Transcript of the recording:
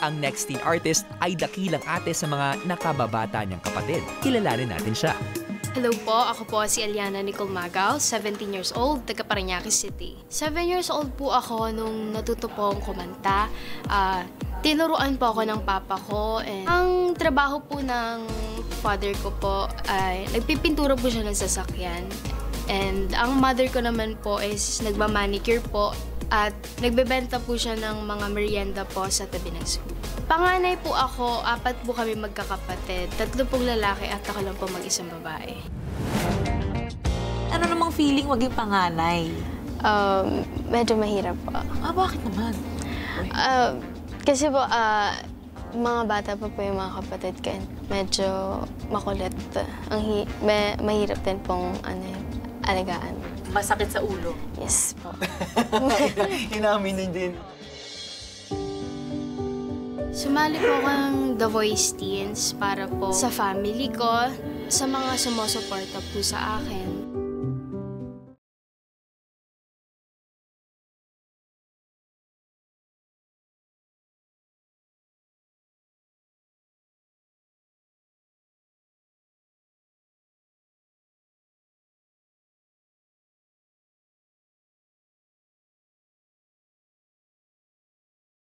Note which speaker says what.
Speaker 1: Ang next teen artist ay dakilang ate sa mga nakababata niyang kapatid. Kilalanin natin siya.
Speaker 2: Hello po, ako po si Eliana Nicole Magaw, 17 years old, taga Parañaque City. 7 years old po ako nung natuto po akong kumanta. Tinuruan po ako ng papa ko. And ang trabaho po ng father ko po ay nagpipintura po siya ng sasakyan. And ang mother ko naman po is nagmamanicure po at nagbebenta po siya ng mga merienda po sa tabi ng school. Panganay po ako, 4 po kami magkakapatid, 3 pong lalaki at ako lang po mag-isang babae.
Speaker 3: Ano namang feeling maging panganay?
Speaker 2: Medyo mahirap po.
Speaker 3: Bakit naman?
Speaker 2: Kasi po, mga bata pa po yung mga kapatid ko. Medyo makulit. Mahirap din pong alagaan.
Speaker 3: Masakit sa ulo?
Speaker 2: Yes po.
Speaker 4: Inaaminin din.
Speaker 2: Sumali po ako ng The Voice Teens para po sa family ko, sa mga sumusuporta po sa akin.